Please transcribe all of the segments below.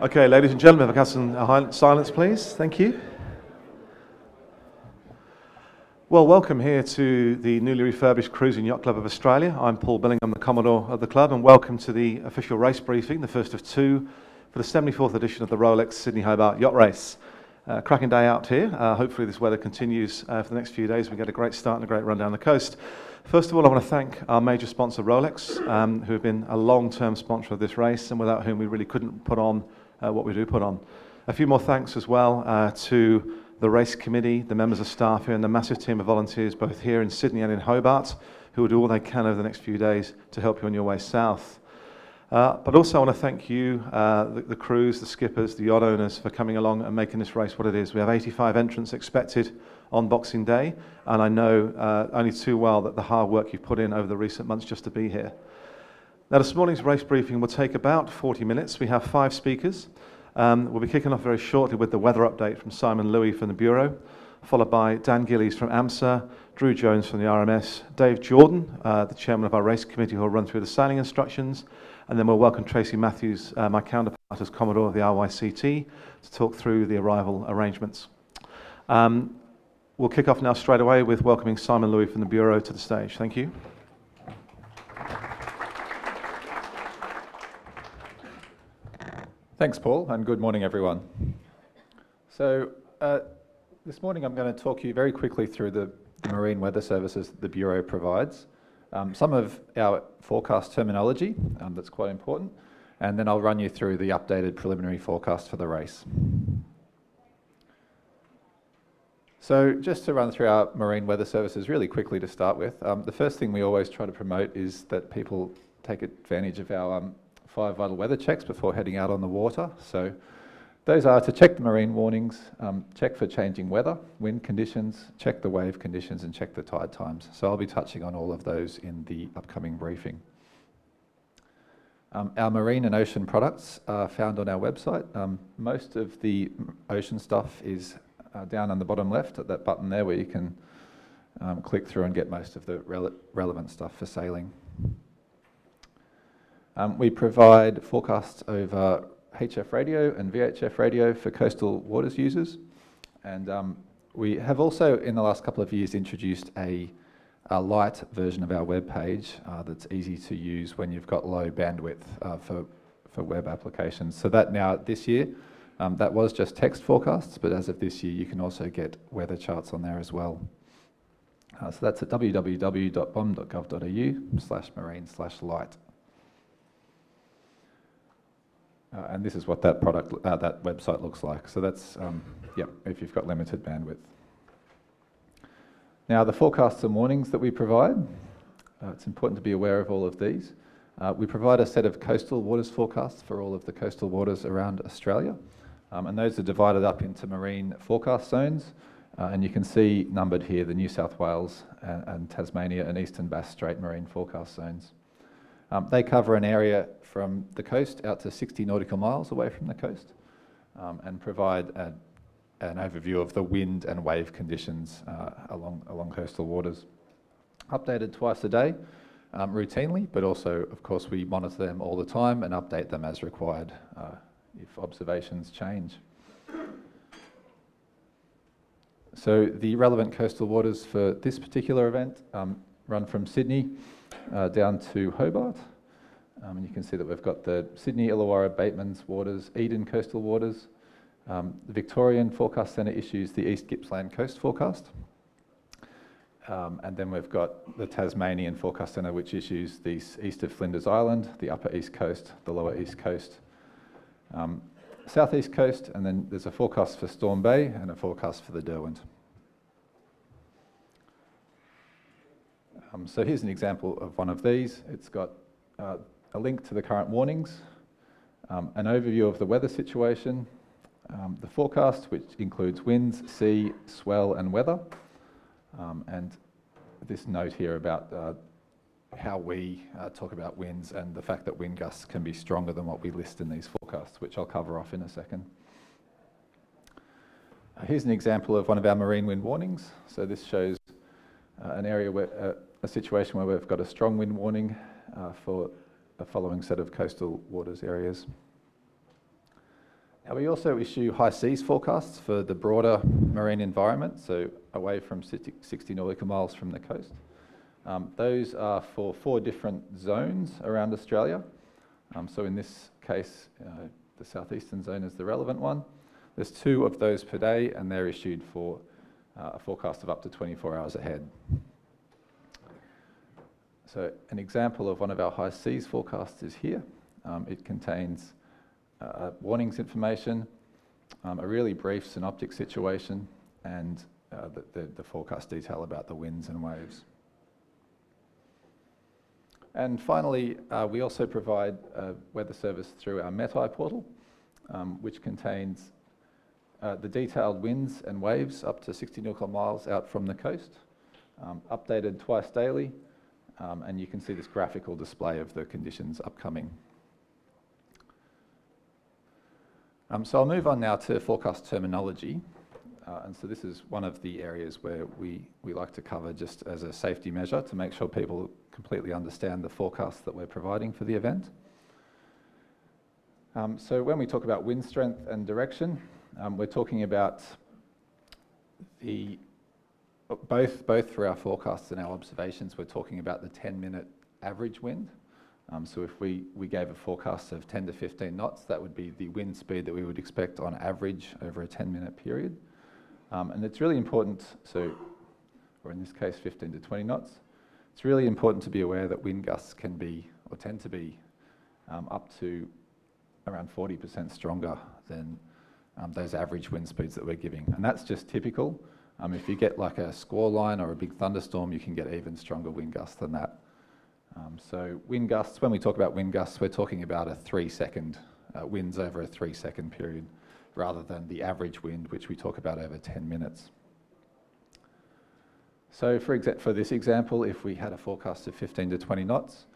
Okay, ladies and gentlemen, if I can have some silence, please. Thank you. Well, welcome here to the newly refurbished Cruising Yacht Club of Australia. I'm Paul Billing, I'm the Commodore of the club, and welcome to the official race briefing, the first of two, for the 74th edition of the Rolex Sydney Hobart Yacht Race. Cracking day out here. Hopefully this weather continues for the next few days. We get a great start and a great run down the coast. First of all, I want to thank our major sponsor, Rolex, who have been a long-term sponsor of this race, and without whom we really couldn't put on what we do put on. A few more thanks as well to the race committee, the members of staff here, and the massive team of volunteers both here in Sydney and in Hobart, who will do all they can over the next few days to help you on your way south. But also I want to thank you, the crews, the skippers, the yacht owners, for coming along and making this race what it is. We have 85 entrants expected on Boxing Day, and I know only too well that the hard work you've put in over the recent months just to be here. Now, this morning's race briefing will take about 40 minutes. We have 5 speakers. We'll be kicking off very shortly with the weather update from Simon Louis from the Bureau, followed by Dan Gillies from AMSA, Drew Jones from the RMS, Dave Jordan, the chairman of our race committee, who will run through the sailing instructions, and then we'll welcome Tracy Matthews, my counterpart as Commodore of the RYCT, to talk through the arrival arrangements. We'll kick off now straight away with welcoming Simon Louis from the Bureau to the stage. Thank you. Thanks, Paul, and good morning, everyone. So this morning I'm going to talk you very quickly through the marine weather services the Bureau provides, some of our forecast terminology that's quite important, and then I'll run you through the updated preliminary forecast for the race. So just to run through our marine weather services really quickly to start with, the first thing we always try to promote is that people take advantage of our 5 vital weather checks before heading out on the water. So those are to check the marine warnings, check for changing weather, wind conditions, check the wave conditions, and check the tide times. So I'll be touching on all of those in the upcoming briefing. Our marine and ocean products are found on our website. Most of the ocean stuff is down on the bottom left at that button there where you can click through and get most of the relevant stuff for sailing. We provide forecasts over HF radio and VHF radio for coastal waters users, and we have also in the last couple of years introduced a light version of our web page that's easy to use when you've got low bandwidth for web applications. So that now this year, that was just text forecasts, but as of this year you can also get weather charts on there as well. So that's at www.bom.gov.au/marine/light. And this is what that that website looks like. So that's, if you've got limited bandwidth. Now the forecasts and warnings that we provide, it's important to be aware of all of these. We provide a set of coastal waters forecasts for all of the coastal waters around Australia. And those are divided up into marine forecast zones. And you can see numbered here the New South Wales and Tasmania and Eastern Bass Strait marine forecast zones. They cover an area from the coast out to 60 nautical miles away from the coast, and provide an overview of the wind and wave conditions along coastal waters. Updated twice a day, routinely, but also, of course, we monitor them all the time and update them as required if observations change. So the relevant coastal waters for this particular event run from Sydney down to Hobart. And you can see that we've got the Sydney, Illawarra, Bateman's waters, Eden coastal waters. The Victorian Forecast Centre issues the East Gippsland Coast forecast. And then we've got the Tasmanian Forecast Centre, which issues the east of Flinders Island, the upper east coast, the lower east coast, southeast coast, and then there's a forecast for Storm Bay and a forecast for the Derwent. So here's an example of one of these. It's got a link to the current warnings, an overview of the weather situation, the forecast, which includes winds, sea, swell, and weather, and this note here about how we talk about winds and the fact that wind gusts can be stronger than what we list in these forecasts, which I'll cover off in a second. Here's an example of one of our marine wind warnings. So this shows an area where a situation where we've got a strong wind warning for the following set of coastal waters areas. Now we also issue high seas forecasts for the broader marine environment, so away from 60 nautical miles from the coast. Those are for 4 different zones around Australia. So in this case, the southeastern zone is the relevant one. There's 2 of those per day, and they're issued for a forecast of up to 24 hours ahead. So an example of one of our high seas forecasts is here. It contains warnings information, a really brief synoptic situation, and the forecast detail about the winds and waves. And finally, we also provide a weather service through our METI portal, which contains the detailed winds and waves up to 60 nautical miles out from the coast, updated twice daily, and you can see this graphical display of the conditions upcoming. So I'll move on now to forecast terminology. And so this is one of the areas where we like to cover just as a safety measure to make sure people completely understand the forecast that we're providing for the event. So when we talk about wind strength and direction, we're talking about both for our forecasts and our observations, we're talking about the 10-minute average wind. So if we gave a forecast of 10 to 15 knots, that would be the wind speed that we would expect on average over a 10-minute period. And it's really important, or in this case 15 to 20 knots, it's really important to be aware that wind gusts can be, or tend to be, up to around 40% stronger than those average wind speeds that we're giving. And that's just typical. If you get like a squall line or a big thunderstorm, you can get even stronger wind gusts than that. So wind gusts, when we talk about wind gusts, we're talking about a 3-second winds over a 3-second period, rather than the average wind, which we talk about over 10 minutes. So for this example, if we had a forecast of 15 to 20 knots,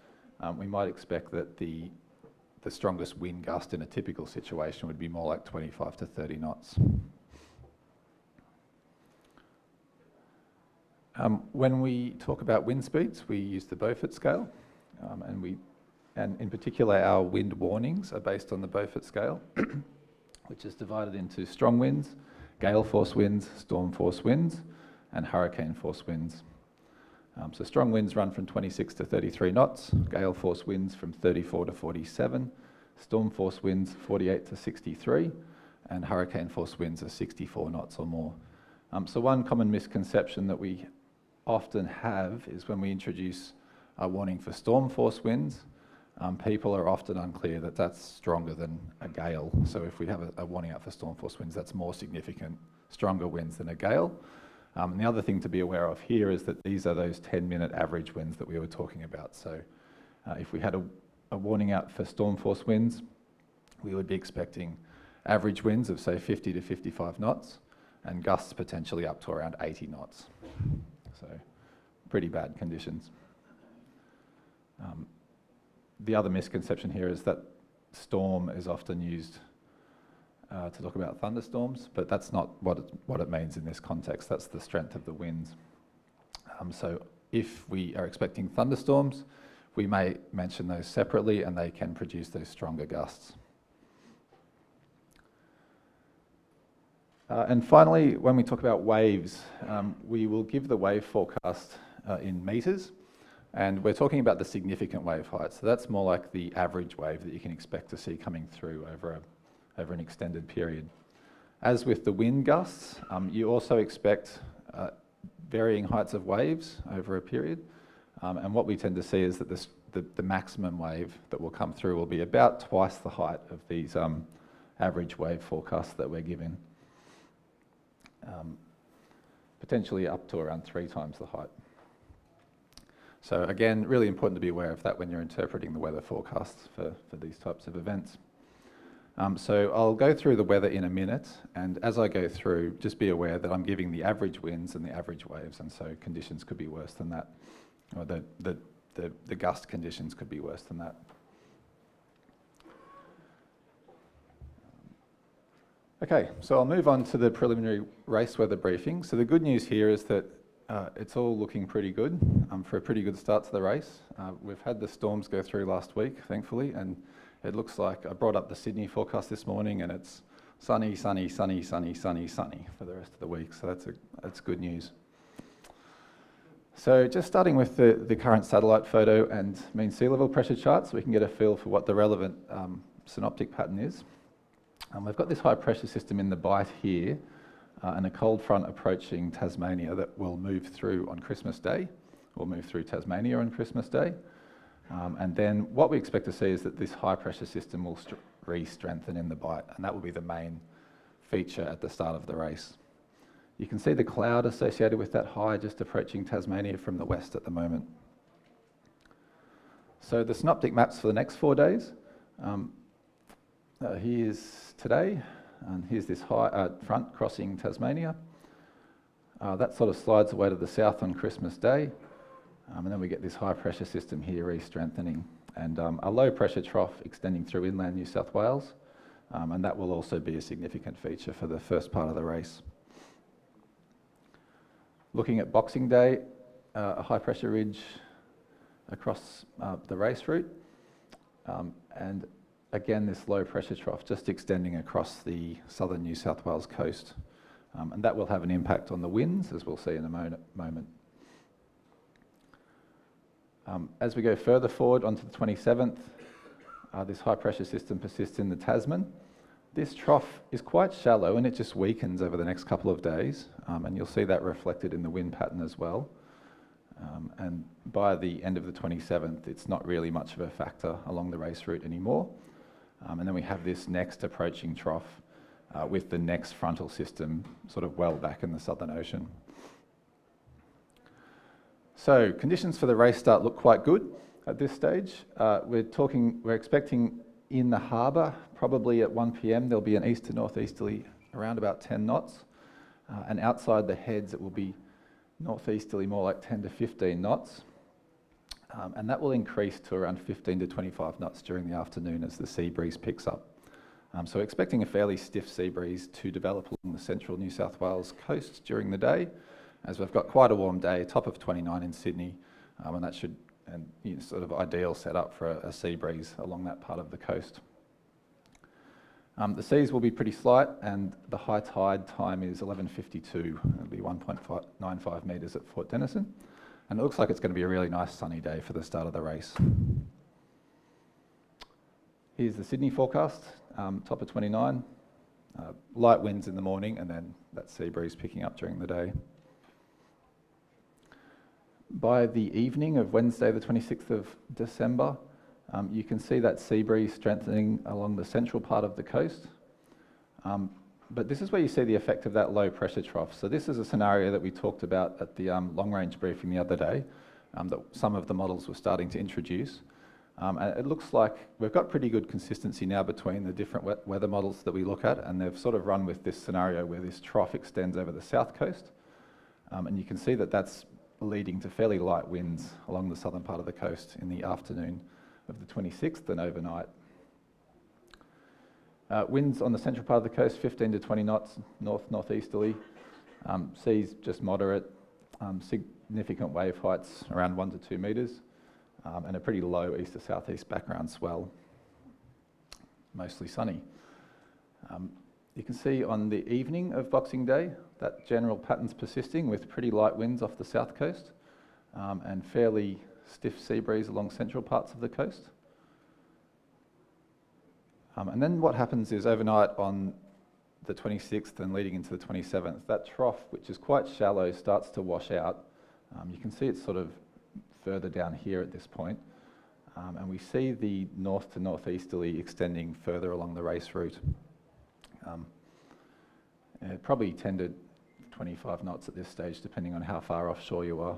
we might expect that the strongest wind gust in a typical situation would be more like 25 to 30 knots. When we talk about wind speeds, we use the Beaufort scale, and in particular our wind warnings are based on the Beaufort scale, which is divided into strong winds, gale force winds, storm force winds, and hurricane force winds. So strong winds run from 26 to 33 knots, gale force winds from 34 to 47, storm force winds 48 to 63, and hurricane force winds are 64 knots or more. So one common misconception that we often have is when we introduce a warning for storm force winds, people are often unclear that that's stronger than a gale. So if we have a warning out for storm force winds, that's more significant, stronger winds than a gale. And the other thing to be aware of here is that these are those 10-minute average winds that we were talking about. So if we had a warning out for storm force winds, we would be expecting average winds of say 50 to 55 knots and gusts potentially up to around 80 knots. So pretty bad conditions. the other misconception here is that storm is often used to talk about thunderstorms, but that's not what it means in this context. That's the strength of the winds. So if we are expecting thunderstorms, we may mention those separately, and they can produce those stronger gusts. And finally, when we talk about waves, we will give the wave forecast in meters, and we're talking about the significant wave height. So that's more like the average wave that you can expect to see coming through over an extended period. As with the wind gusts, you also expect varying heights of waves over a period, and what we tend to see is that the maximum wave that will come through will be about twice the height of these average wave forecasts that we're giving. Potentially up to around 3 times the height. So again, really important to be aware of that when you're interpreting the weather forecasts for these types of events. So I'll go through the weather in a minute, and as I go through, just be aware that I'm giving the average winds and the average waves, and so conditions could be worse than that, or the gust conditions could be worse than that. Okay, so I'll move on to the preliminary race weather briefing. So the good news here is that it's all looking pretty good for a pretty good start to the race. We've had the storms go through last week, thankfully, and it looks like I brought up the Sydney forecast this morning, and it's sunny, sunny, sunny, sunny, sunny, sunny for the rest of the week. So that's good news. So just starting with the current satellite photo and mean sea level pressure chart, so we can get a feel for what the relevant synoptic pattern is. We've got this high pressure system in the Bight here, and a cold front approaching Tasmania that will move through on Christmas Day, or move through Tasmania on Christmas Day. And then what we expect to see is that this high pressure system will re-strengthen in the Bight, and that will be the main feature at the start of the race. You can see the cloud associated with that high just approaching Tasmania from the west at the moment. So the synoptic maps for the next 4 days. Here's today, and here's this high front crossing Tasmania. That sort of slides away to the south on Christmas Day, and then we get this high pressure system here re-strengthening, and a low pressure trough extending through inland New South Wales, and that will also be a significant feature for the first part of the race. Looking at Boxing Day, a high pressure ridge across the race route, and again, this low pressure trough just extending across the southern New South Wales coast. And that will have an impact on the winds, as we'll see in a moment. As we go further forward onto the 27th, this high pressure system persists in the Tasman. This trough is quite shallow, and it just weakens over the next couple of days, and you'll see that reflected in the wind pattern as well. And by the end of the 27th, it's not really much of a factor along the race route anymore. And then we have this next approaching trough with the next frontal system sort of well back in the Southern Ocean. So conditions for the race start look quite good at this stage. We're expecting in the harbour, probably at 1 p.m, there'll be an east to northeasterly around about 10 knots. And outside the heads, it will be northeasterly more like 10 to 15 knots. And that will increase to around 15 to 25 knots during the afternoon as the sea breeze picks up. So expecting a fairly stiff sea breeze to develop along the central New South Wales coast during the day, as we've got quite a warm day, top of 29 in Sydney, and that should sort of ideal setup for a sea breeze along that part of the coast. The seas will be pretty slight, and the high tide time is 11:52. It'll be 1.95 metres at Port Denison. And it looks like it's going to be a really nice sunny day for the start of the race. Here's the Sydney forecast, top of 29. Light winds in the morning, and then that sea breeze picking up during the day. By the evening of Wednesday, the 26th of December, you can see that sea breeze strengthening along the central part of the coast. But this is where you see the effect of that low pressure trough. So this is a scenario that we talked about at the long range briefing the other day, that some of the models were starting to introduce. And it looks like we've got pretty good consistency now between the different weather models that we look at, and they've sort of run with this scenario where this trough extends over the south coast. And you can see that that's leading to fairly light winds along the southern part of the coast in the afternoon of the 26th and overnight. Winds on the central part of the coast, 15 to 20 knots, north-northeasterly. Seas just moderate, significant wave heights around 1 to 2 metres, and a pretty low east to southeast background swell, mostly sunny. You can see on the evening of Boxing Day that general pattern's persisting with pretty light winds off the south coast and fairly stiff sea breeze along central parts of the coast. And then what happens is overnight on the 26th and leading into the 27th, that trough, which is quite shallow, starts to wash out. You can see it's sort of further down here at this point. And we see the north to northeasterly extending further along the race route. Probably 10 to 25 knots at this stage, depending on how far offshore you are.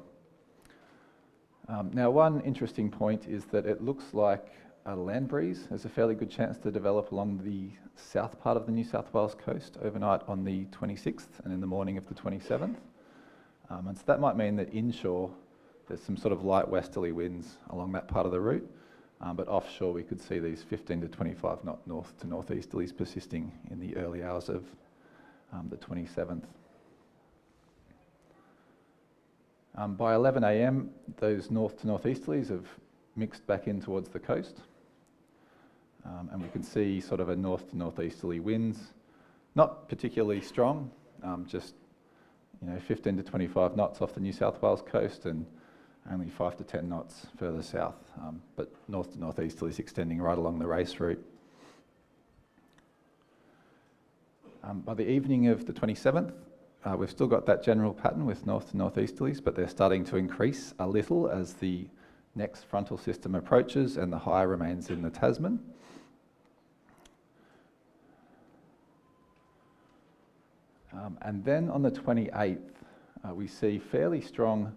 Now, one interesting point is that it looks like a land breeze. There's a fairly good chance to develop along the south part of the New South Wales coast overnight on the 26th and in the morning of the 27th. And so that might mean that inshore there's some sort of light westerly winds along that part of the route, but offshore we could see these 15 to 25 knot north to northeasterlies persisting in the early hours of the 27th. By 11 a.m, those north to northeasterlies have mixed back in towards the coast, and we can see sort of a north to northeasterly winds, not particularly strong, just 15 to 25 knots off the New South Wales coast and only 5 to 10 knots further south, but north to northeasterlies extending right along the race route. By the evening of the 27th, we've still got that general pattern with north to northeasterlies, but they're starting to increase a little as the next frontal system approaches and the high remains in the Tasman. And then on the 28th, we see fairly strong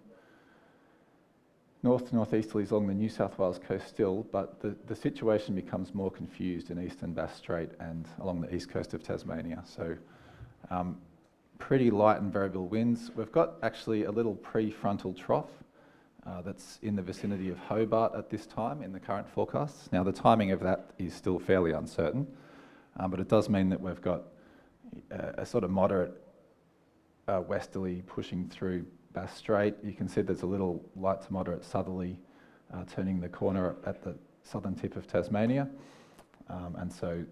north to northeasterlies along the New South Wales coast still, but the situation becomes more confused in eastern Bass Strait and along the east coast of Tasmania. So pretty light and variable winds. We've got actually a little prefrontal trough that's in the vicinity of Hobart at this time in the current forecasts. Now the timing of that is still fairly uncertain, but it does mean that we've got a sort of moderate westerly pushing through Bass Strait. You can see there's a little light to moderate southerly turning the corner at the southern tip of Tasmania, and so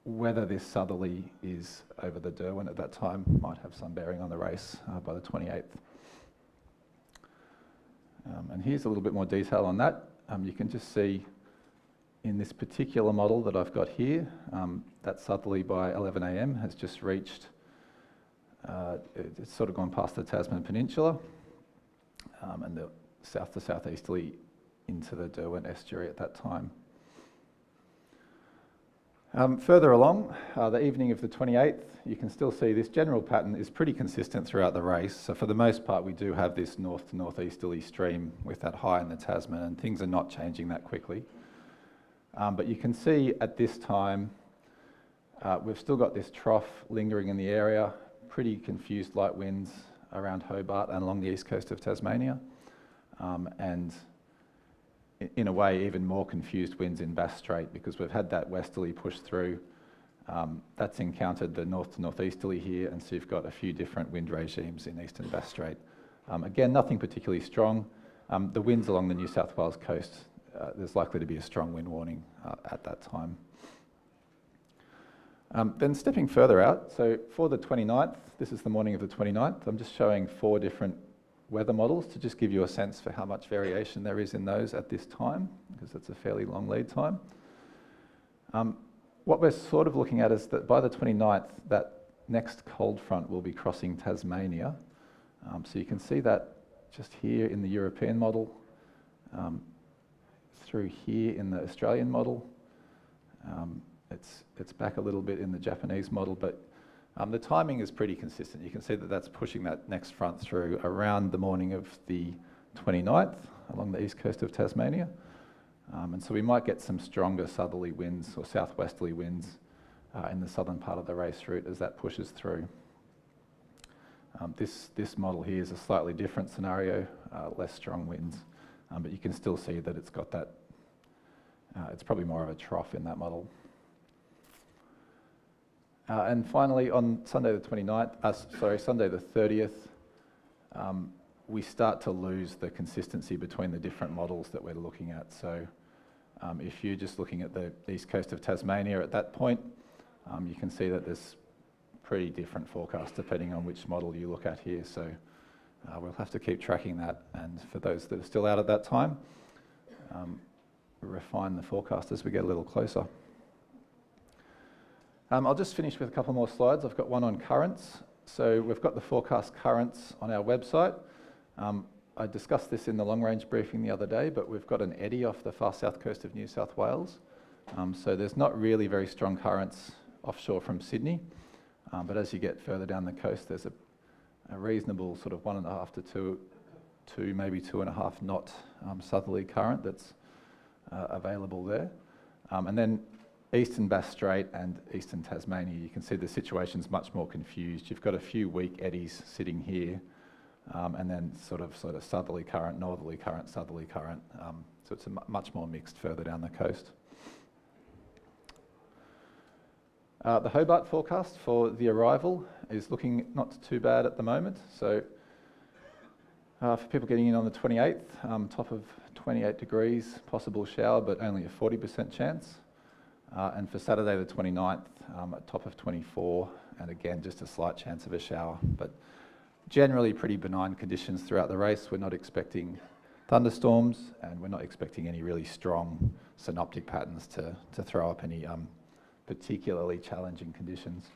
whether this southerly is over the Derwent at that time might have some bearing on the race by the 28th. And here's a little bit more detail on that. You can just see in this particular model that I've got here, that southerly by 11 a.m. has just reached, it's sort of gone past the Tasman Peninsula and the south to southeasterly into the Derwent estuary at that time. Further along, the evening of the 28th, you can still see this general pattern is pretty consistent throughout the race. So for the most part, we do have this north to northeasterly stream with that high in the Tasman, and things are not changing that quickly. But you can see at this time, we've still got this trough lingering in the area, pretty confused light winds around Hobart and along the east coast of Tasmania, and in a way even more confused winds in Bass Strait because we've had that westerly push through. That's encountered the north to northeasterly here, and so you've got a few different wind regimes in eastern Bass Strait. Again, nothing particularly strong. The winds along the New South Wales coast, there's likely to be a strong wind warning at that time. Then stepping further out, so for the 29th, this is the morning of the 29th, I'm just showing 4 different weather models to just give you a sense for how much variation there is in those at this time, because it's a fairly long lead time. What we're sort of looking at is that by the 29th, that next cold front will be crossing Tasmania. So you can see that just here in the European model, through here in the Australian model. It's back a little bit in the Japanese model, but the timing is pretty consistent. You can see that that's pushing that next front through around the morning of the 29th along the east coast of Tasmania. And so we might get some stronger southerly winds or southwesterly winds in the southern part of the race route as that pushes through. This model here is a slightly different scenario, less strong winds, but you can still see that it's got that It's probably more of a trough in that model. And finally, on Sunday the 30th, we start to lose the consistency between the different models that we're looking at. So if you're just looking at the east coast of Tasmania at that point, you can see that there's pretty different forecasts depending on which model you look at here. So we'll have to keep tracking that. And for those that are still out at that time, refine the forecast as we get a little closer. I'll just finish with a couple more slides. I've got one on currents. So we've got the forecast currents on our website. I discussed this in the long range briefing the other day, but we've got an eddy off the far south coast of New South Wales. So there's not really very strong currents offshore from Sydney, but as you get further down the coast, there's a reasonable sort of 1.5 to 2, maybe 2.5 knot southerly current that's available there. And then Eastern Bass Strait and Eastern Tasmania, you can see the situation's much more confused. You've got a few weak eddies sitting here, and then sort of southerly current, northerly current, southerly current. So it's much more mixed further down the coast. The Hobart forecast for the arrival is looking not too bad at the moment. So for people getting in on the 28th, top of 28 degrees, possible shower, but only a 40% chance. And for Saturday the 29th, a top of 24, and again, just a slight chance of a shower. But generally pretty benign conditions throughout the race. We're not expecting thunderstorms, and we're not expecting any really strong synoptic patterns to throw up any particularly challenging conditions.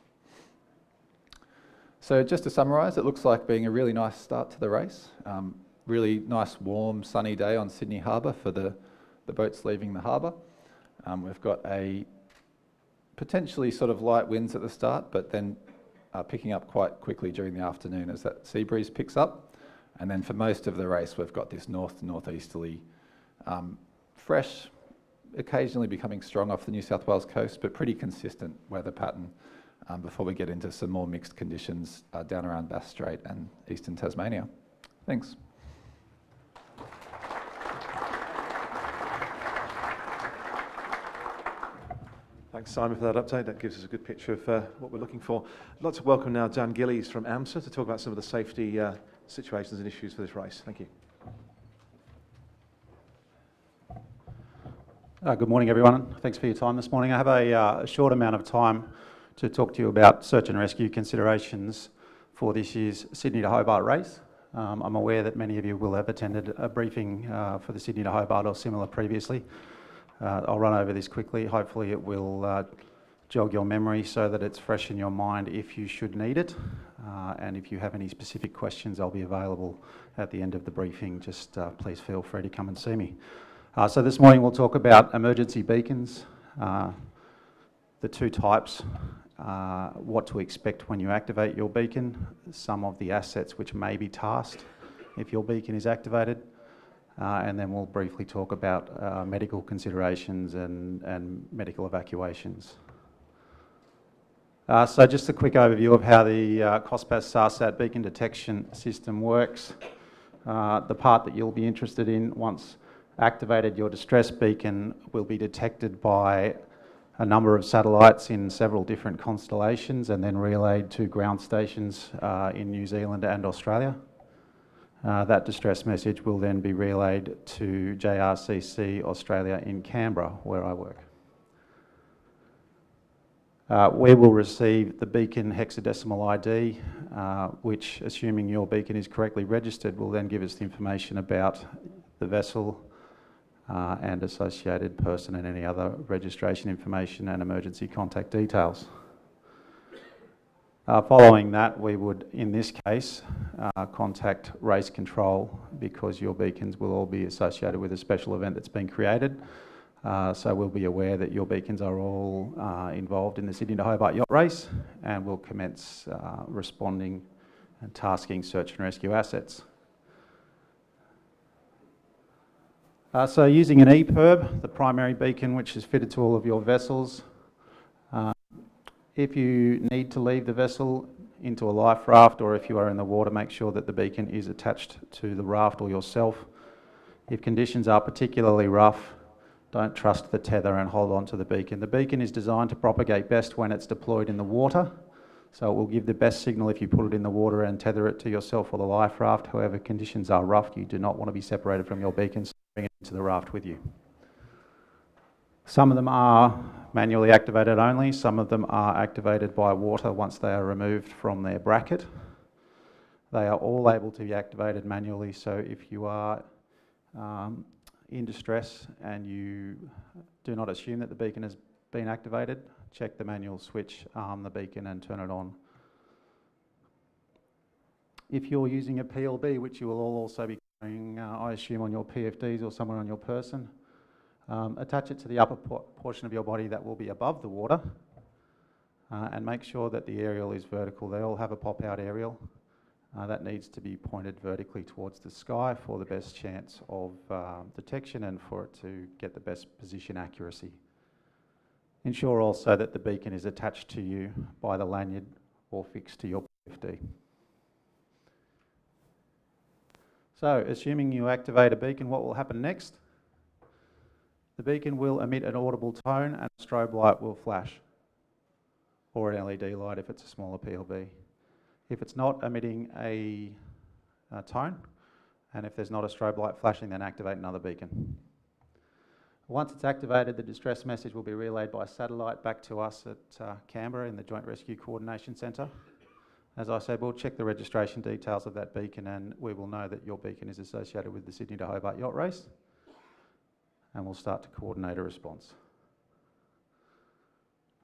So just to summarise, it looks like being a really nice start to the race. Really nice, warm, sunny day on Sydney Harbour for the boats leaving the harbour. We've got a potentially sort of light winds at the start, but then picking up quite quickly during the afternoon as that sea breeze picks up. And then for most of the race, we've got this northeasterly, fresh, occasionally becoming strong off the New South Wales coast, but pretty consistent weather pattern before we get into some more mixed conditions down around Bass Strait and eastern Tasmania. Thanks. Thanks, Simon, for that update. That gives us a good picture of what we're looking for. I'd like to welcome now Dan Gillies from AMSA to talk about some of the safety situations and issues for this race. Thank you. Good morning, everyone. Thanks for your time this morning. I have a short amount of time to talk to you about search and rescue considerations for this year's Sydney to Hobart race. I'm aware that many of you will have attended a briefing for the Sydney to Hobart or similar previously. I'll run over this quickly. Hopefully it will jog your memory so that it's fresh in your mind if you should need it. And if you have any specific questions, I'll be available at the end of the briefing. Just please feel free to come and see me. So this morning we'll talk about emergency beacons, the two types, what to expect when you activate your beacon, some of the assets which may be tasked if your beacon is activated, and then we'll briefly talk about medical considerations and medical evacuations. So just a quick overview of how the COSPAS SARSAT beacon detection system works. The part that you'll be interested in, once activated, your distress beacon will be detected by a number of satellites in several different constellations and then relayed to ground stations in New Zealand and Australia. That distress message will then be relayed to JRCC Australia in Canberra, where I work. We will receive the beacon hexadecimal ID, which, assuming your beacon is correctly registered, will then give us the information about the vessel and associated person and any other registration information and emergency contact details. Following that, we would, in this case, contact race control because your beacons will all be associated with a special event that's been created. So we'll be aware that your beacons are all involved in the Sydney to Hobart yacht race, and we'll commence responding and tasking search and rescue assets. So using an EPIRB, the primary beacon which is fitted to all of your vessels, if you need to leave the vessel into a life raft or if you are in the water, make sure that the beacon is attached to the raft or yourself. If conditions are particularly rough, Don't trust the tether and hold on to the beacon. The beacon is designed to propagate best when it's deployed in the water, so it will give the best signal if you put it in the water and tether it to yourself or the life raft. However, conditions are rough. You do not want to be separated from your beacon, so bring it into the raft with you. Some of them are manually activated only. Some of them are activated by water once they are removed from their bracket. They are all able to be activated manually, so if you are in distress and you do not assume that the beacon has been activated, check the manual switch, arm the beacon and turn it on. If you're using a PLB, which you will all also be carrying, I assume on your PFDs or somewhere on your person, attach it to the upper portion of your body that will be above the water, and make sure that the aerial is vertical. They all have a pop-out aerial. That needs to be pointed vertically towards the sky for the best chance of detection and for it to get the best position accuracy. Ensure also that the beacon is attached to you by the lanyard or fixed to your PFD. So, assuming you activate a beacon, what will happen next? The beacon will emit an audible tone and a strobe light will flash, or an LED light if it's a smaller PLB. If it's not emitting a tone, and if there's not a strobe light flashing, then activate another beacon. Once it's activated, the distress message will be relayed by satellite back to us at Canberra in the Joint Rescue Coordination Centre. As I said, we'll check the registration details of that beacon and we will know that your beacon is associated with the Sydney to Hobart Yacht Race, and we'll start to coordinate a response.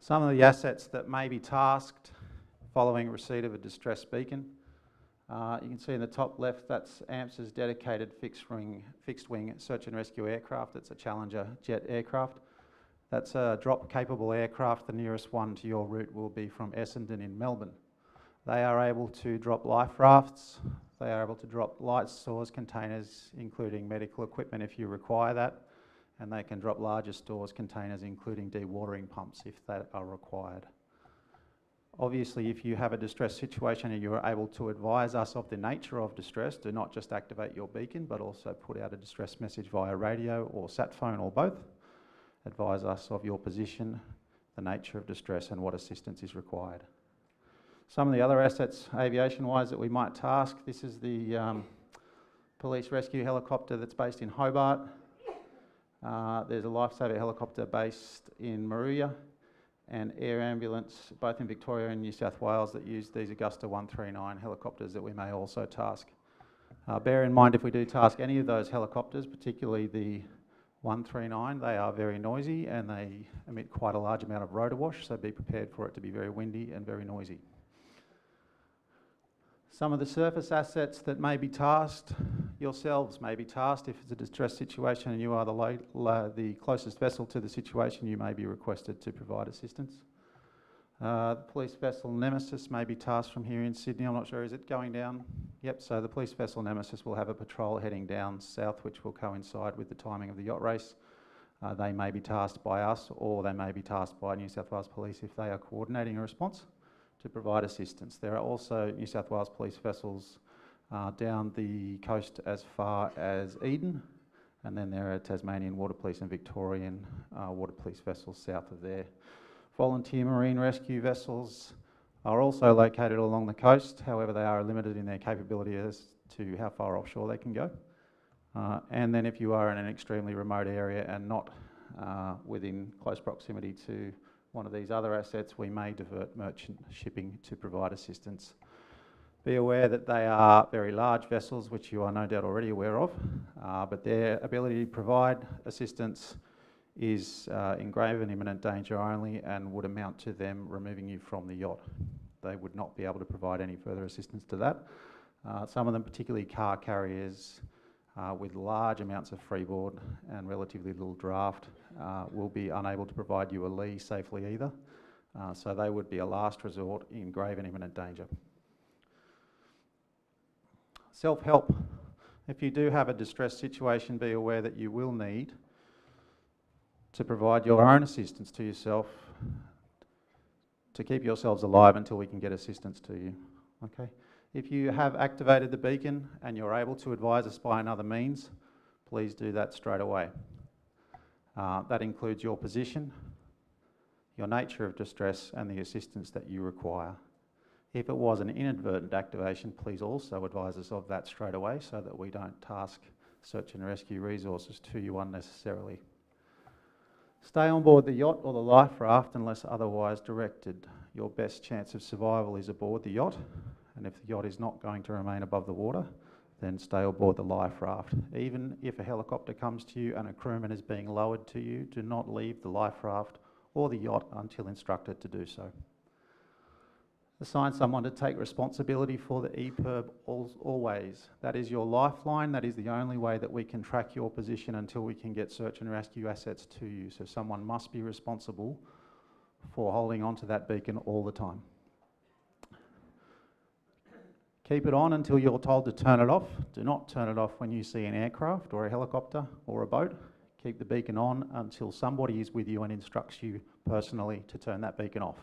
Some of the assets that may be tasked following receipt of a distress beacon. You can see in the top left, that's AMPS's dedicated fixed wing search and rescue aircraft. It's a Challenger jet aircraft. That's a drop-capable aircraft. The nearest one to your route will be from Essendon in Melbourne. They are able to drop life rafts. They are able to drop light stores containers, including medical equipment if you require that. And they can drop larger stores containers, including dewatering pumps if that are required. Obviously, if you have a distress situation and you are able to advise us of the nature of distress, do not just activate your beacon, but also put out a distress message via radio or sat phone or both. Advise us of your position, the nature of distress and what assistance is required. Some of the other assets, aviation-wise, that we might task, this is the police rescue helicopter that's based in Hobart. There's a lifesaver helicopter based in Maruya, and air ambulance, both in Victoria and New South Wales, that use these Augusta 139 helicopters that we may also task. Bear in mind, if we do task any of those helicopters, particularly the 139, they are very noisy and they emit quite a large amount of rotor wash, so be prepared for it to be very windy and very noisy. Some of the surface assets that may be tasked, yourselves may be tasked. If it's a distress situation and you are the closest vessel to the situation, you may be requested to provide assistance. The police vessel Nemesis may be tasked from here in Sydney. I'm not sure, is it going down? Yep, so the police vessel Nemesis will have a patrol heading down south, which will coincide with the timing of the yacht race. They may be tasked by us, or they may be tasked by New South Wales Police if they are coordinating a response to provide assistance. There are also New South Wales Police vessels down the coast as far as Eden, and then there are Tasmanian Water Police and Victorian Water Police vessels south of there. Volunteer marine rescue vessels are also located along the coast, however they are limited in their capability as to how far offshore they can go. And then if you are in an extremely remote area and not within close proximity to one of these other assets, we may divert merchant shipping to provide assistance. Be aware that they are very large vessels, which you are no doubt already aware of, but their ability to provide assistance is in grave and imminent danger only and would amount to them removing you from the yacht. They would not be able to provide any further assistance to that. Some of them, particularly car carriers with large amounts of freeboard and relatively little draft, will be unable to provide you a lee safely either. So they would be a last resort in grave and imminent danger. Self-help. If you do have a distress situation, be aware that you will need to provide your own assistance to yourself to keep yourselves alive until we can get assistance to you. Okay. If you have activated the beacon and you're able to advise us by another means, please do that straight away. That includes your position, your nature of distress, and the assistance that you require. If it was an inadvertent activation, please also advise us of that straight away so that we don't task search and rescue resources to you unnecessarily. Stay on board the yacht or the life raft unless otherwise directed. Your best chance of survival is aboard the yacht, and if the yacht is not going to remain above the water, then stay aboard the life raft. Even if a helicopter comes to you and a crewman is being lowered to you, do not leave the life raft or the yacht until instructed to do so. Assign someone to take responsibility for the EPIRB always. That is your lifeline. That is the only way that we can track your position until we can get search and rescue assets to you. So someone must be responsible for holding on to that beacon all the time. Keep it on until you're told to turn it off. Do not turn it off when you see an aircraft or a helicopter or a boat. Keep the beacon on until somebody is with you and instructs you personally to turn that beacon off.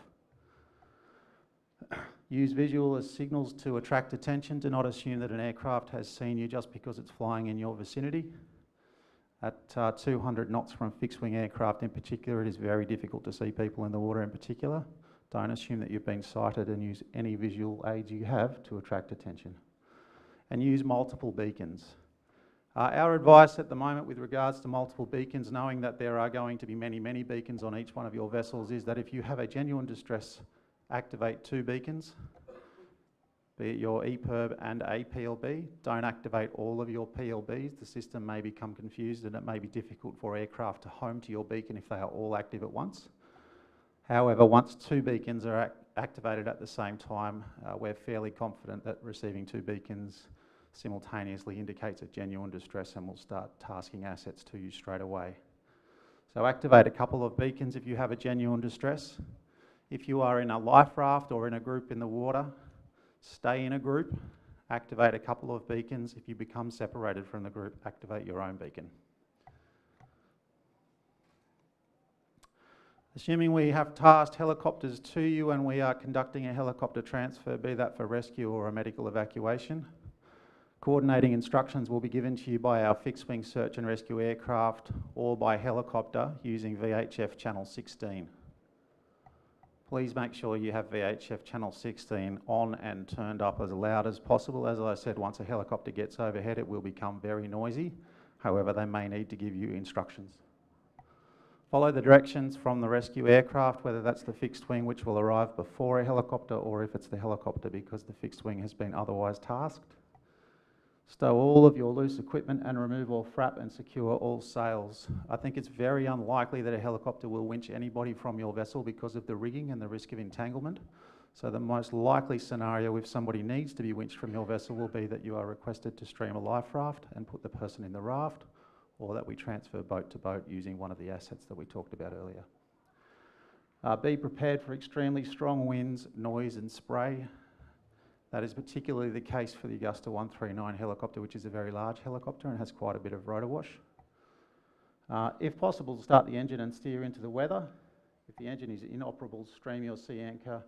Use visual as signals to attract attention. Do not assume that an aircraft has seen you just because it's flying in your vicinity. At 200 knots from fixed-wing aircraft in particular, it is very difficult to see people in the water in particular. Don't assume that you've been sighted, and use any visual aids you have to attract attention. And use multiple beacons. Our advice at the moment with regards to multiple beacons, knowing that there are going to be many, many beacons on each one of your vessels, is that if you have a genuine distress, activate 2 beacons, be it your EPIRB and a PLB. Don't activate all of your PLBs. The system may become confused and it may be difficult for aircraft to home to your beacon if they are all active at once. However, once 2 beacons are activated at the same time, we're fairly confident that receiving 2 beacons simultaneously indicates a genuine distress and will start tasking assets to you straight away. So activate a couple of beacons if you have a genuine distress. If you are in a life raft or in a group in the water, stay in a group, activate a couple of beacons. If you become separated from the group, activate your own beacon. Assuming we have tasked helicopters to you and we are conducting a helicopter transfer, be that for rescue or a medical evacuation, coordinating instructions will be given to you by our fixed-wing search and rescue aircraft or by helicopter using VHF channel 16. Please make sure you have VHF channel 16 on and turned up as loud as possible. As I said, once a helicopter gets overhead, it will become very noisy. However, they may need to give you instructions. Follow the directions from the rescue aircraft, whether that's the fixed wing, which will arrive before a helicopter, or if it's the helicopter because the fixed wing has been otherwise tasked. Stow all of your loose equipment and remove all frap and secure all sails. I think it's very unlikely that a helicopter will winch anybody from your vessel because of the rigging and the risk of entanglement. So the most likely scenario if somebody needs to be winched from your vessel will be that you are requested to stream a life raft and put the person in the raft, or that we transfer boat to boat using one of the assets that we talked about earlier. Be prepared for extremely strong winds, noise and spray. That is particularly the case for the Augusta 139 helicopter, which is a very large helicopter and has quite a bit of rotor wash. If possible, start the engine and steer into the weather. If the engine is inoperable, stream your sea anchor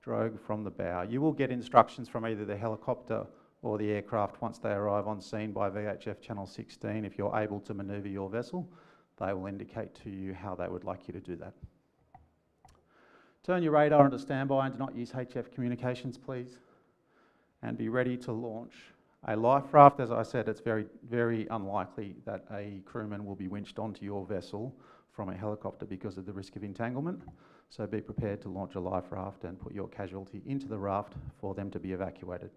drogue from the bow. You will get instructions from either the helicopter or the aircraft once they arrive on scene by VHF channel 16. If you're able to manoeuvre your vessel, they will indicate to you how they would like you to do that. Turn your radar into standby and do not use HF communications, please. And be ready to launch. A life raft, as I said, it's very, very unlikely that a crewman will be winched onto your vessel from a helicopter because of the risk of entanglement. So be prepared to launch a life raft and put your casualty into the raft for them to be evacuated.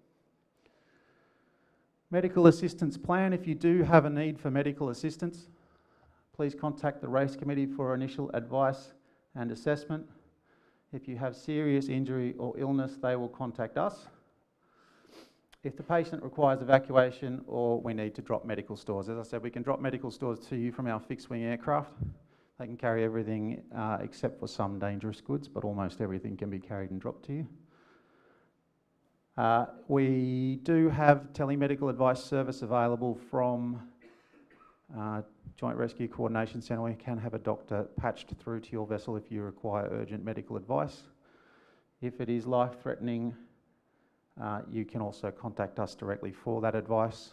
Medical assistance plan. If you do have a need for medical assistance, please contact the race committee for initial advice and assessment. If you have serious injury or illness, they will contact us. If the patient requires evacuation or we need to drop medical stores, as I said, we can drop medical stores to you from our fixed-wing aircraft. They can carry everything except for some dangerous goods, but almost everything can be carried and dropped to you. We do have telemedical advice service available from Joint Rescue Coordination Centre. We can have a doctor patched through to your vessel if you require urgent medical advice. If it is life-threatening, you can also contact us directly for that advice,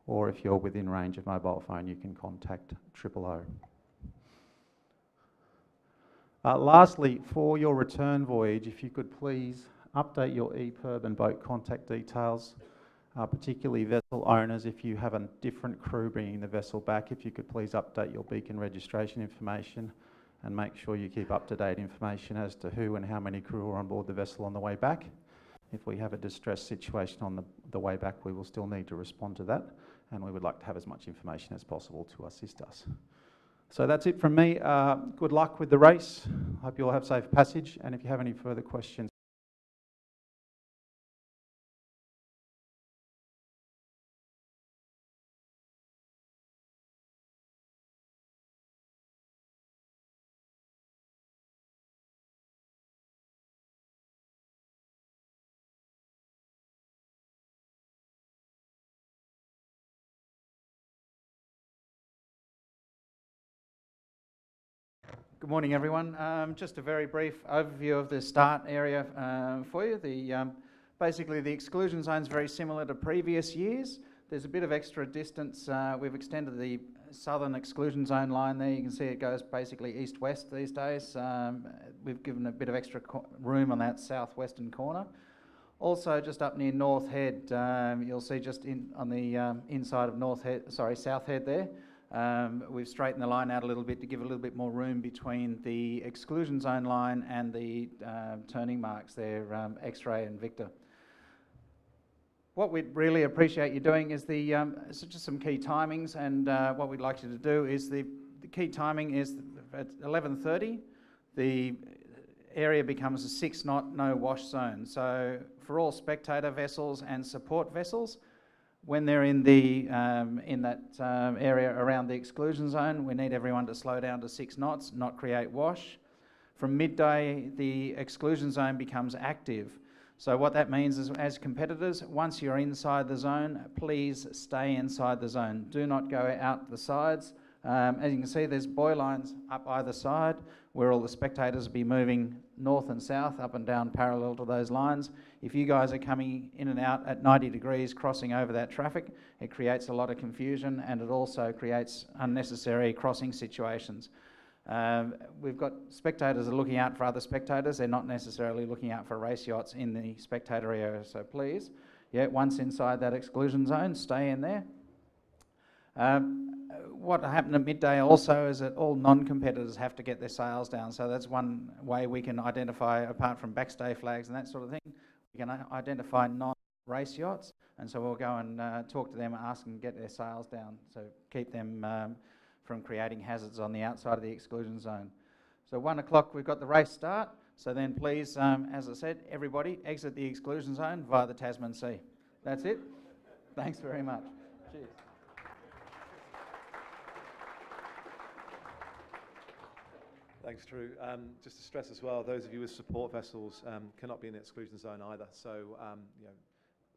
or if you're within range of mobile phone, you can contact 000. Lastly, for your return voyage, if you could please update your EPIRB and boat contact details, particularly vessel owners. If you have a different crew bringing the vessel back, if you could please update your beacon registration information and make sure you keep up-to-date information as to who and how many crew are on board the vessel on the way back. If we have a distress situation on the way back, we will still need to respond to that, and we would like to have as much information as possible to assist us. So that's it from me. Good luck with the race. Hope you all have safe passage, and if you have any further questions, Good morning, everyone. Just a very brief overview of the start area for you. Basically, the exclusion zone is very similar to previous years. There's a bit of extra distance. We've extended the southern exclusion zone line there. You can see it goes basically east-west these days. We've given a bit of extra room on that southwestern corner. Also, just up near North Head, you'll see just on the inside of South Head there. We've straightened the line out a little bit to give a little bit more room between the exclusion zone line and the turning marks there, X-Ray and Victor. What we'd really appreciate you doing is just some key timings, and what we'd like you to do is the key timing is at 11:30, the area becomes a 6-knot no wash zone. So for all spectator vessels and support vessels, when they're in that area around the exclusion zone, we need everyone to slow down to 6 knots, not create wash. From midday, the exclusion zone becomes active. So what that means is, as competitors, once you're inside the zone, please stay inside the zone. Do not go out the sides. As you can see, there's buoy lines up either side where all the spectators will be moving north and south, up and down parallel to those lines. If you guys are coming in and out at 90 degrees, crossing over that traffic, it creates a lot of confusion, and it also creates unnecessary crossing situations. We've got spectators are looking out for other spectators. They're not necessarily looking out for race yachts in the spectator area. So please, once inside that exclusion zone, stay in there. What happened at midday also is that all non-competitors have to get their sails down. So that's one way we can identify, apart from backstay flags and that sort of thing, we can identify non-race yachts. And so we'll go and talk to them and ask them to get their sails down. So keep them from creating hazards on the outside of the exclusion zone. So 1 o'clock, we've got the race start. So then please, as I said, everybody exit the exclusion zone via the Tasman Sea. That's it. Thanks very much. Cheers. Thanks, Drew. Just to stress as well, those of you with support vessels cannot be in the exclusion zone either. So,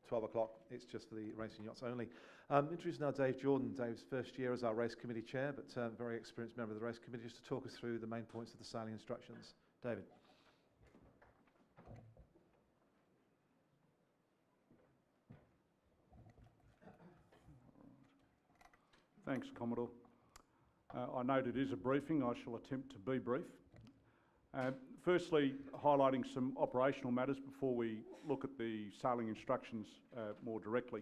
12 o'clock, it's just for the racing yachts only. Introduce now Dave Jordan. Dave's first year as our race committee chair, but very experienced member of the race committee, just to talk us through the main points of the sailing instructions. David. Thanks, Commodore. I note it is a briefing. I shall attempt to be brief. Firstly, highlighting some operational matters before we look at the sailing instructions more directly.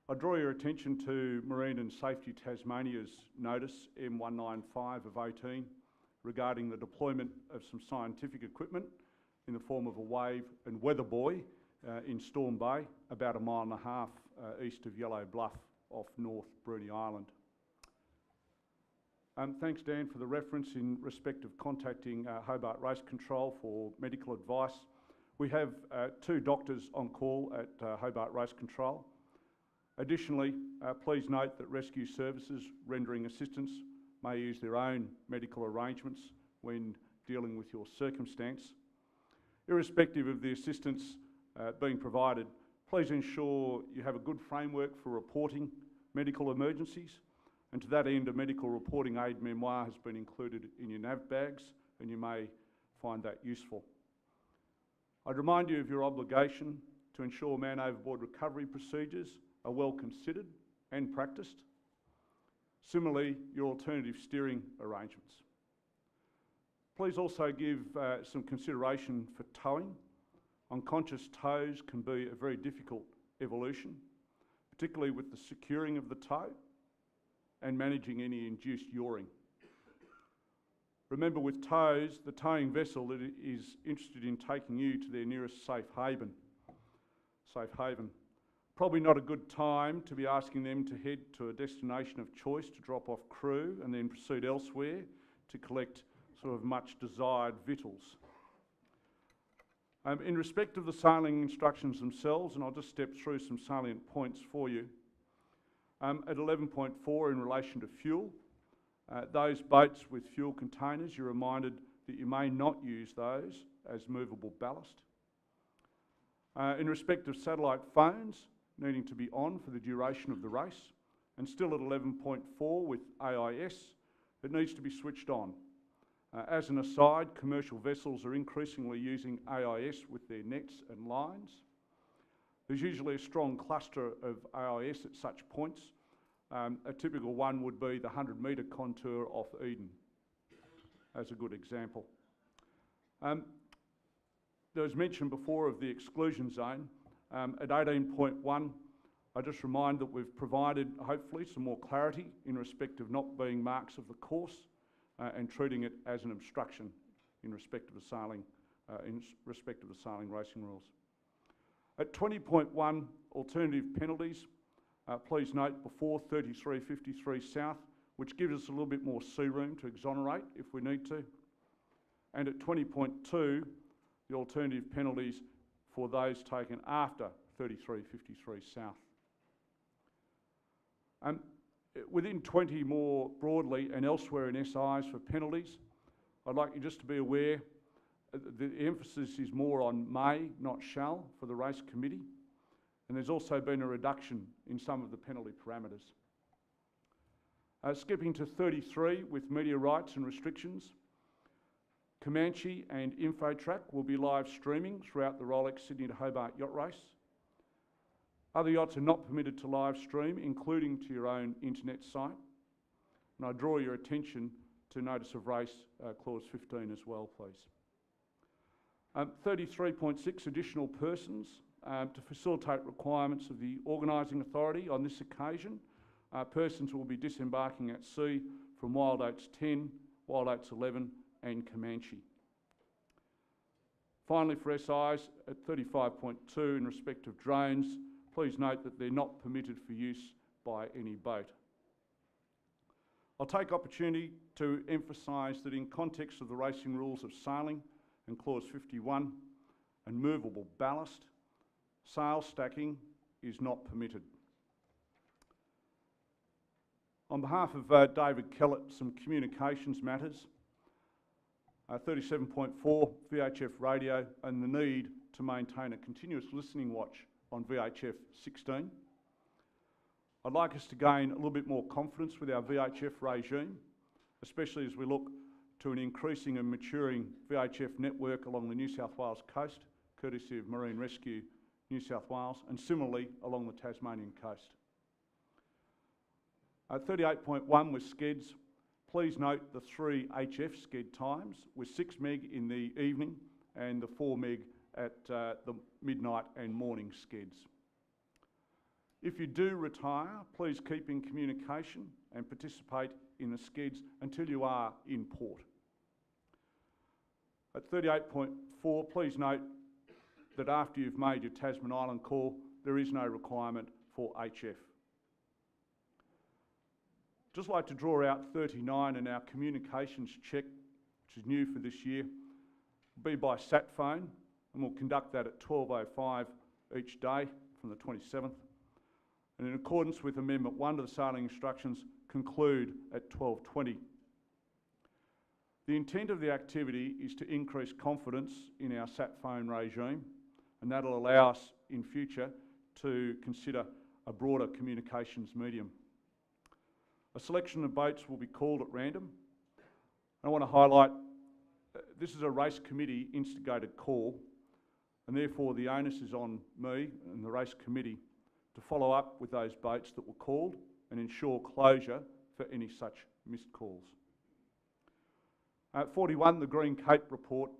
I draw your attention to Marine and Safety Tasmania's notice M195 of 18 regarding the deployment of some scientific equipment in the form of a wave and weather buoy in Storm Bay, about 1.5 miles east of Yellow Bluff off North Bruny Island. Thanks, Dan, for the reference in respect of contacting Hobart Race Control for medical advice. We have 2 doctors on call at Hobart Race Control. Additionally, please note that rescue services rendering assistance may use their own medical arrangements when dealing with your circumstance. Irrespective of the assistance being provided, please ensure you have a good framework for reporting medical emergencies. And to that end, a medical reporting aid memoir has been included in your nav bags, and you may find that useful. I'd remind you of your obligation to ensure man overboard recovery procedures are well considered and practiced. Similarly, your alternative steering arrangements. Please also give some consideration for towing. Unconscious tows can be a very difficult evolution, particularly with the securing of the tow and managing any induced yawing. Remember, with tows, the towing vessel that is interested in taking you to their nearest safe haven. Probably not a good time to be asking them to head to a destination of choice to drop off crew and then proceed elsewhere to collect sort of much desired victuals. In respect of the sailing instructions themselves, and I'll just step through some salient points for you. At 11.4 in relation to fuel, those boats with fuel containers, you're reminded that you may not use those as movable ballast. In respect of satellite phones, needing to be on for the duration of the race, and still at 11.4 with AIS, it needs to be switched on. As an aside, commercial vessels are increasingly using AIS with their nets and lines. There's usually a strong cluster of AIS at such points. A typical one would be the 100-metre contour off Eden, as a good example. There was mention before of the exclusion zone. At 18.1, I just remind that we've provided, hopefully, some more clarity in respect of not being marks of the course and treating it as an obstruction in respect of the sailing, racing rules. At 20.1, alternative penalties. Please note before 33.53 south, which gives us a little bit more sea room to exonerate if we need to. And at 20.2, the alternative penalties for those taken after 33.53 south. Within 20 more broadly and elsewhere in SIs for penalties, I'd like you just to be aware the emphasis is more on may, not shall, for the race committee. And there's also been a reduction in some of the penalty parameters. Skipping to 33 with media rights and restrictions. Comanche and InfoTrack will be live streaming throughout the Rolex Sydney to Hobart yacht race. Other yachts are not permitted to live stream, including to your own internet site. And I draw your attention to Notice of Race, Clause 15 as well, please. 33.6 additional persons to facilitate requirements of the organising authority on this occasion. Persons will be disembarking at sea from Wild Oats 10, Wild Oats 11 and Comanche. Finally, for SIs at 35.2 in respect of drones, please note that they're not permitted for use by any boat. I'll take opportunity to emphasise that in context of the racing rules of sailing and Clause 51 and movable ballast, sail stacking is not permitted. On behalf of David Kellett, some communications matters. 37.4 VHF radio and the need to maintain a continuous listening watch on VHF 16. I'd like us to gain a little bit more confidence with our VHF regime, especially as we look to an increasing and maturing VHF network along the New South Wales coast, courtesy of Marine Rescue New South Wales, and similarly along the Tasmanian coast. 38.1 with SCEDs. Please note the 3 HF SCED times with 6 meg in the evening and the 4 meg at the midnight and morning SCEDs. If you do retire, please keep in communication and participate in the SCEDs until you are in port. At 38.4, please note that after you've made your Tasman Island call, there is no requirement for HF. Just like to draw out 39 and our communications check, which is new for this year, will be by sat phone, and we'll conduct that at 12:05 each day from the 27th. And in accordance with Amendment 1 to the sailing instructions, conclude at 12:20. The intent of the activity is to increase confidence in our sat phone regime, and that'll allow us in future to consider a broader communications medium. A selection of boats will be called at random. I want to highlight this is a race committee instigated call, and therefore the onus is on me and the race committee to follow up with those boats that were called and ensure closure for any such missed calls. 41, the Green Cape report.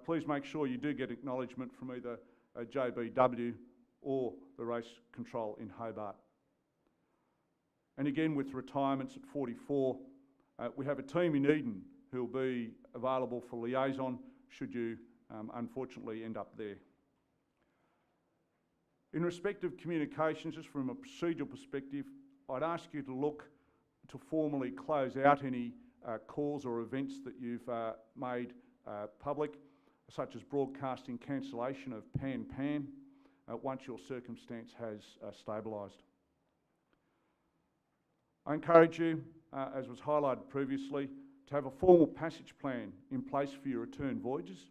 Please make sure you do get acknowledgement from either JBW or the Race Control in Hobart. And again, with retirements at 44, we have a team in Eden who will be available for liaison should you unfortunately end up there. In respect of communications, just from a procedural perspective, I'd ask you to look to formally close out any calls or events that you've made public, such as broadcasting cancellation of Pan, once your circumstance has stabilised. I encourage you, as was highlighted previously, to have a formal passage plan in place for your return voyages.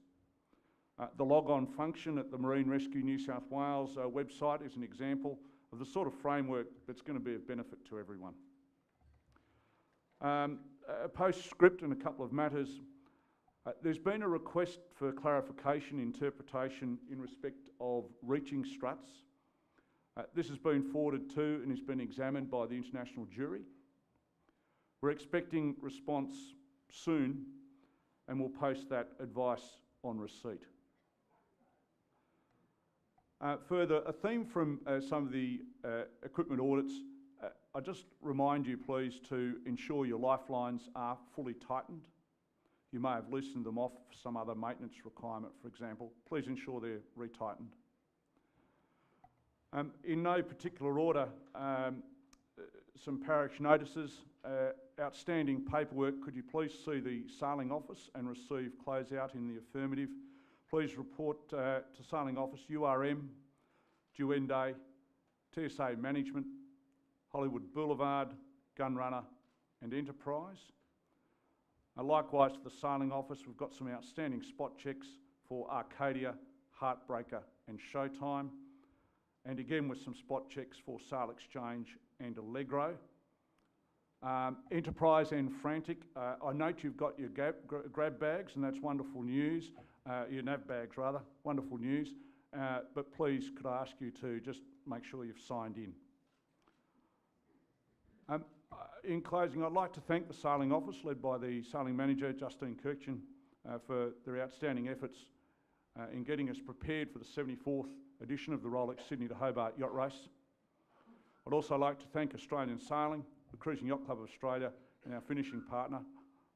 The log-on function at the Marine Rescue New South Wales website is an example of the sort of framework that's going to be of benefit to everyone. A postscript and a couple of matters. There's been a request for clarification, interpretation in respect of reaching struts. This has been forwarded to and has been examined by the international jury. We're expecting response soon and we'll post that advice on receipt. Further, a theme from some of the equipment audits, I just remind you please to ensure your lifelines are fully tightened. You may have loosened them off for some other maintenance requirement, for example. Please ensure they're retightened. In no particular order, some parish notices. Outstanding paperwork, could you please see the sailing office and receive closeout in the affirmative? Please report to sailing office URM, Duende, TSA Management, Hollywood Boulevard, Gunrunner and Enterprise. Likewise to the sailing office, we've got some outstanding spot checks for Arcadia, Heartbreaker and Showtime. And again with some spot checks for Sail Exchange and Allegro. Enterprise and Frantic, I note you've got your grab bags and that's wonderful news, your nav bags rather, wonderful news, but please could I ask you to just make sure you've signed in. In closing, I'd like to thank the Sailing Office led by the Sailing Manager Justine Kirkchin for their outstanding efforts in getting us prepared for the 74th edition of the Rolex Sydney to Hobart Yacht Race. I'd also like to thank Australian Sailing, the Cruising Yacht Club of Australia and our finishing partner,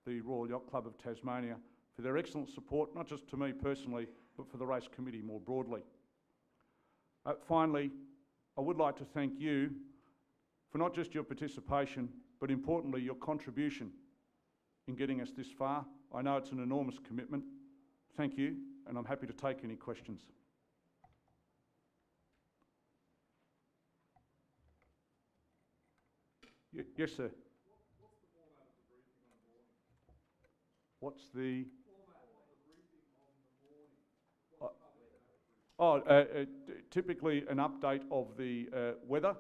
the Royal Yacht Club of Tasmania, for their excellent support, not just to me personally, but for the race committee more broadly. Finally, I would like to thank you for not just your participation, but importantly your contribution in getting us this far. I know it's an enormous commitment. Thank you, and I'm happy to take any questions. Yes, sir. What's the typically an update of the weather,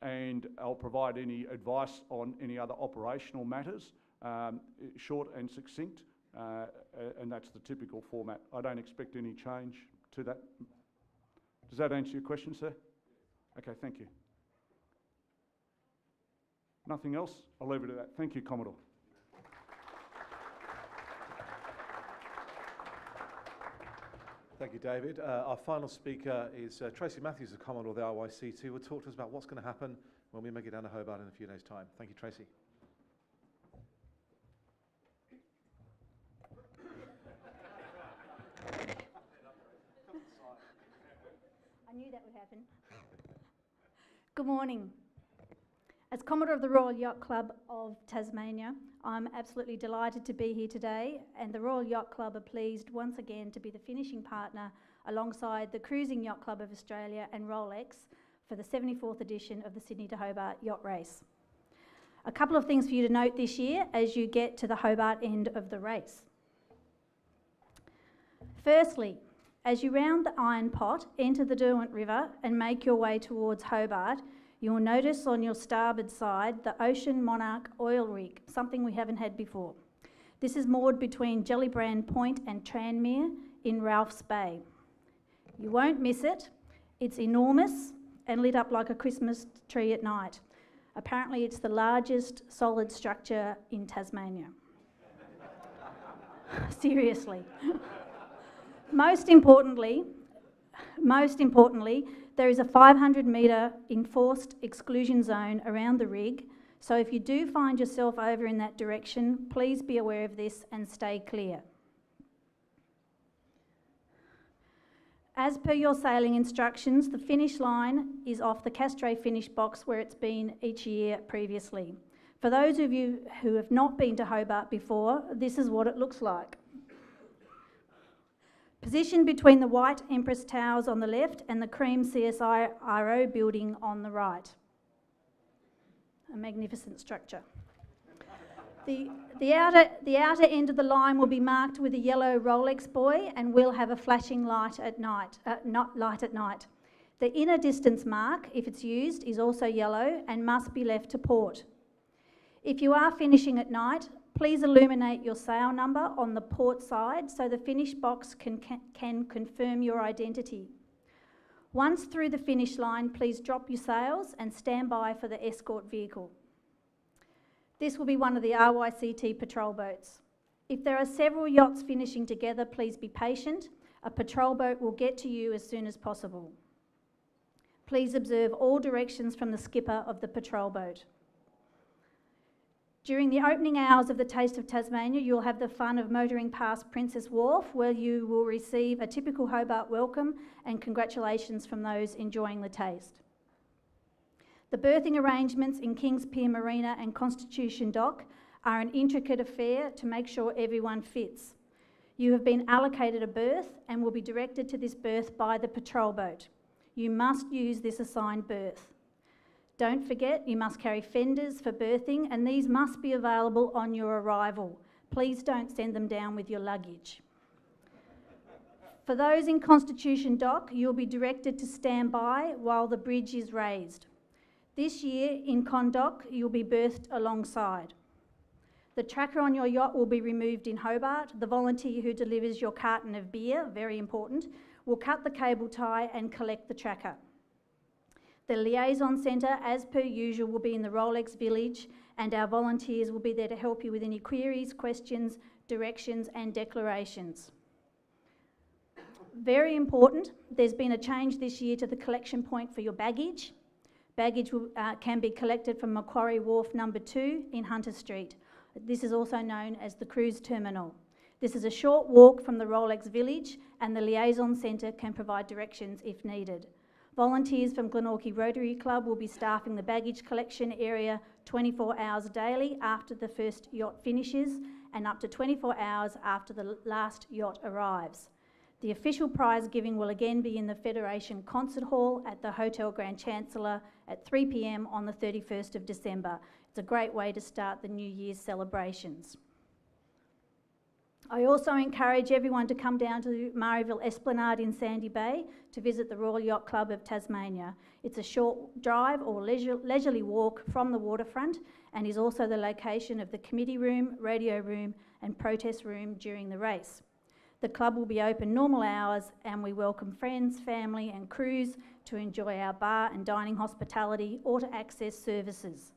and I'll provide any advice on any other operational matters, short and succinct, and that's the typical format. I don't expect any change to that. Does that answer your question, sir? Okay, thank you. Nothing else? I'll leave it at that. Thank you, Commodore. Thank you, David. Our final speaker is Tracy Matthews, the Commodore of the RYCT, who will talk to us about what's going to happen when we make it down to Hobart in a few days' time. Thank you, Tracy. I knew that would happen. Good morning. As Commodore of the Royal Yacht Club of Tasmania, I'm absolutely delighted to be here today, and the Royal Yacht Club are pleased once again to be the finishing partner alongside the Cruising Yacht Club of Australia and Rolex for the 74th edition of the Sydney to Hobart Yacht Race. A couple of things for you to note this year as you get to the Hobart end of the race. Firstly, as you round the Iron Pot, enter the Derwent River and make your way towards Hobart, you will notice on your starboard side the Ocean Monarch oil rig, something we haven't had before. This is moored between Gellibrand Point and Tranmere in Ralphs Bay. You won't miss it. It's enormous and lit up like a Christmas tree at night. Apparently it's the largest solid structure in Tasmania. Seriously. Most importantly, there is a 500-metre enforced exclusion zone around the rig, so if you do find yourself over in that direction, please be aware of this and stay clear. As per your sailing instructions, the finish line is off the Castray finish box where it's been each year previously. For those of you who have not been to Hobart before, this is what it looks like. Positioned between the white Empress Towers on the left and the cream CSIRO building on the right. A magnificent structure. The outer end of the line will be marked with a yellow Rolex buoy and will have a flashing light at night. The inner distance mark, if it's used, is also yellow and must be left to port. If you are finishing at night, please illuminate your sail number on the port side so the finish box can confirm your identity. Once through the finish line, please drop your sails and stand by for the escort vehicle. This will be one of the RYCT patrol boats. If there are several yachts finishing together, please be patient. A patrol boat will get to you as soon as possible. Please observe all directions from the skipper of the patrol boat. During the opening hours of the Taste of Tasmania, you'll have the fun of motoring past Princess Wharf, where you will receive a typical Hobart welcome and congratulations from those enjoying the taste. The berthing arrangements in Kings Pier Marina and Constitution Dock are an intricate affair to make sure everyone fits. You have been allocated a berth and will be directed to this berth by the patrol boat. You must use this assigned berth. Don't forget, you must carry fenders for berthing and these must be available on your arrival. Please don't send them down with your luggage. For those in Constitution Dock, you'll be directed to stand by while the bridge is raised. This year in Con Dock, you'll be berthed alongside. The tracker on your yacht will be removed in Hobart. The volunteer who delivers your carton of beer, very important, will cut the cable tie and collect the tracker. The liaison centre, as per usual, will be in the Rolex village and our volunteers will be there to help you with any queries, questions, directions and declarations. Very important, there's been a change this year to the collection point for your baggage. Baggage can be collected from Macquarie Wharf number 2 in Hunter Street. This is also known as the cruise terminal. This is a short walk from the Rolex village and the liaison centre can provide directions if needed. Volunteers from Glenorchy Rotary Club will be staffing the baggage collection area 24 hours daily after the first yacht finishes and up to 24 hours after the last yacht arrives. The official prize giving will again be in the Federation Concert Hall at the Hotel Grand Chancellor at 3 p.m. on the 31st of December. It's a great way to start the New Year's celebrations. I also encourage everyone to come down to Murrayville Esplanade in Sandy Bay to visit the Royal Yacht Club of Tasmania. It's a short drive or leisurely walk from the waterfront and is also the location of the committee room, radio room and protest room during the race. The club will be open normal hours and we welcome friends, family and crews to enjoy our bar and dining hospitality or to access services.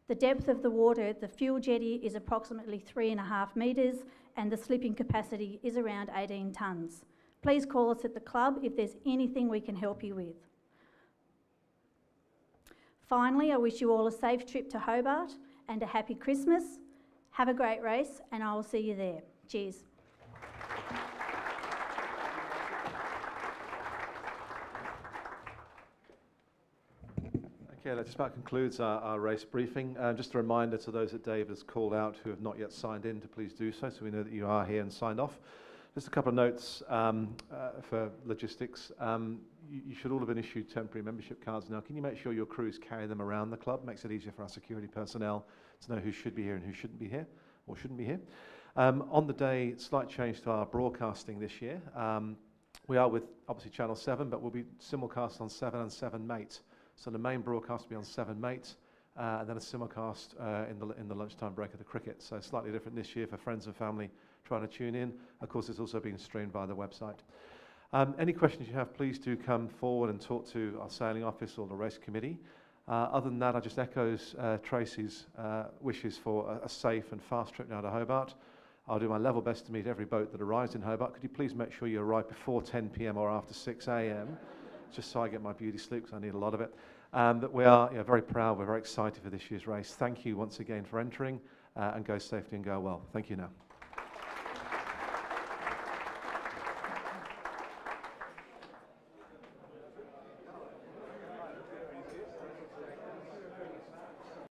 The depth of the water at the fuel jetty is approximately 3.5 metres and the slipping capacity is around 18 tonnes. Please call us at the club if there's anything we can help you with. Finally, I wish you all a safe trip to Hobart and a happy Christmas. Have a great race and I will see you there. Cheers. Okay, that just about concludes our race briefing. Just a reminder to those that Dave has called out who have not yet signed in to please do so we know that you are here and signed off. Just a couple of notes for logistics. You should all have been issued temporary membership cards now. Can you make sure your crews carry them around the club? Makes it easier for our security personnel to know who should be here and who shouldn't be here or shouldn't be here. On the day, slight change to our broadcasting this year. We are with obviously Channel 7, but we'll be simulcast on 7 and 7 Mate. So the main broadcast will be on 7 Mate, and then a simulcast in the lunchtime break of the cricket. So slightly different this year for friends and family trying to tune in. Of course, it's also being streamed via the website. Any questions you have, please do come forward and talk to our sailing office or the race committee. Other than that, I just echoes Tracy's wishes for a safe and fast trip down to Hobart. I'll do my level best to meet every boat that arrives in Hobart. Could you please make sure you arrive before 10 p.m. or after 6 a.m., just so I get my beauty sleep, because I need a lot of it. But we are very proud, we're very excited for this year's race. Thank you once again for entering, and go safely and go well. Thank you now.